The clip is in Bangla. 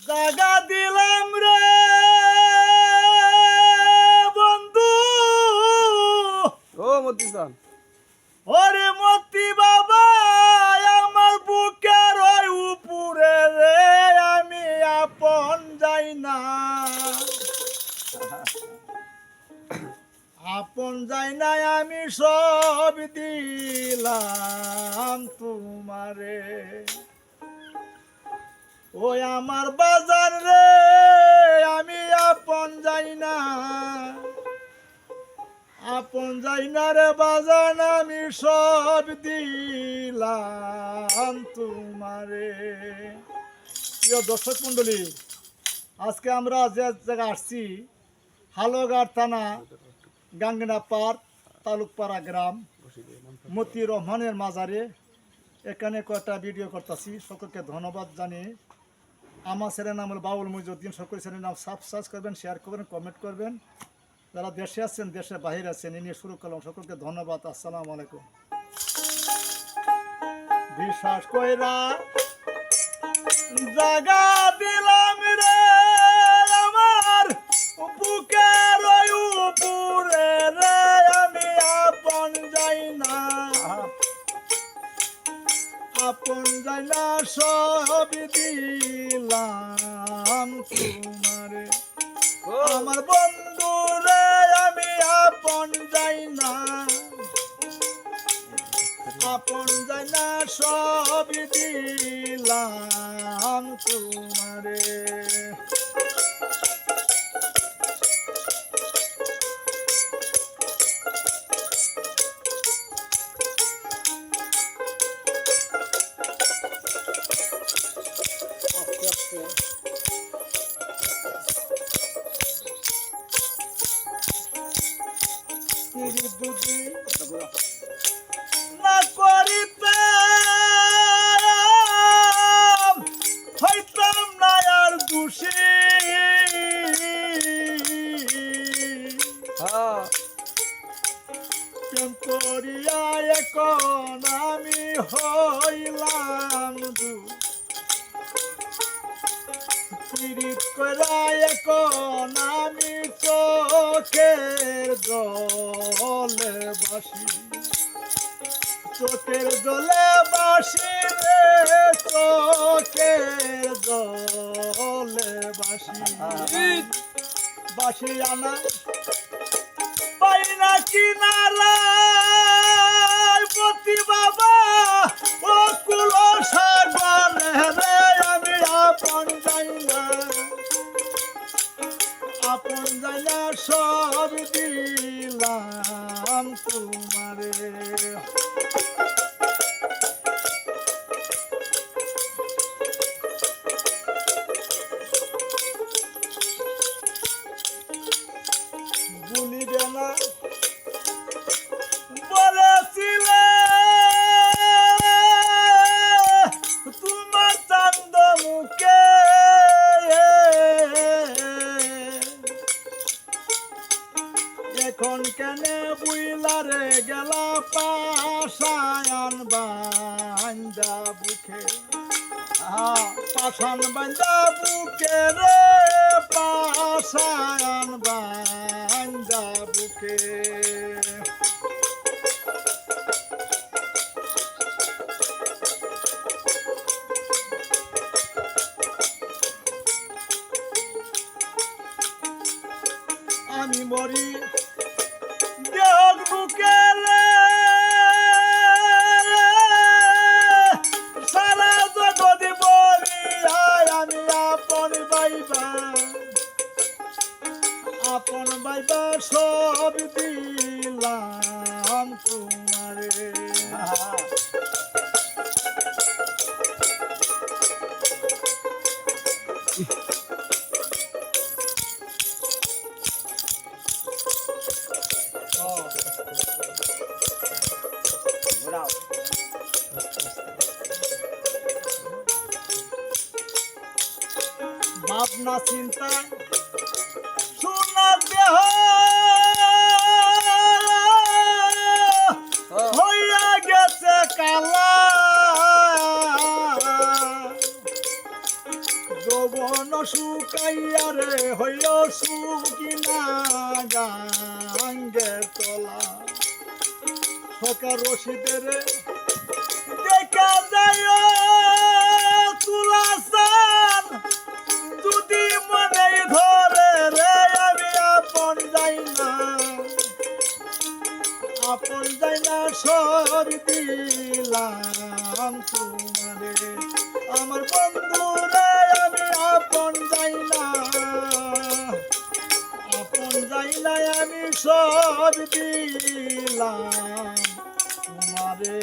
জাগা দিলাম রে বন্ধু ও মতিসান ওরে মতি বাবা আমার বুকের ওই উপরে রে আমি আপন যাই না আপন যাই না আমি সব দিলাম তোমারে ওই আমার বাজার রে আমি আপন যাই না রে বাজান আমি সব দিলাম তোমারে। প্রিয় দর্শক মন্ডলী, আজকে আমরা যে জায়গায় আসছি হালুয়াঘাট থানা গাঙ্গিনা পার্ক তালুকপাড়া গ্রাম মতি রহমানের মাজারে এখানে কয়েকটা ভিডিও করতেছি। সকলকে ধন্যবাদ জানিয়ে আমার ছেলের নাম হল বাউল মুইজুদ্দিন। সকল ছেলের নাম সাবস্ক্রাইব করবেন, শেয়ার করবেন, কমেন্ট করবেন। যারা দেশে আছেন দেশে বাহিরে আছেন এ নিয়ে শুরু করলাম। সকলকে ধন্যবাদ। আসসালামু আলাইকুম। বিশ্বাস কইরা জাগা দিলাম রে আমার বুকের ওই উপরে রে আমি আপন যাই না সব দিলাম তোমারে আমার বন্ধু রে আমি আপন যাই না সব দিলাম তোমারে। না করিতে হইতাম না আর দোষী প্রেম করিয়া এখন আমি হইলাম পীড়িত করা এখন আমি চোখের জলে বাসি রে চোখের জলে বাসি আনা পাই না কিনারা পতি বাবা ও কুল সাগর রে আমি আপন যাই না সব দিলাম তোমারে। ভুলিবে না বলেছিলে তোমার চান্দ মুখে এখন কেনে বুইলারে গেলা পাশায়ান বান্দা বুকে পাশান বান্দা বুকে রে পাশায়ান বান্দা বুকে আমি মরি দেহ বুকে সারা জগৎ বলি আমি আপন বাইবা সব দিলাম তোমারে। ভাবনা চিন্তা সোনার দেহ হইয়া গেছে কালা যৌবন জীবন শুকাইয়া রে হইল সুকিনা গাঙ্গের তলা সকার রশিদের দেখা যায় তুলাসান যদি মনে ধরে রে আমি আপন যাই না সব দিলাম তোমারে আমার বন্ধু রে আমি আপন যাই না আমি সব দিলাম তোমারে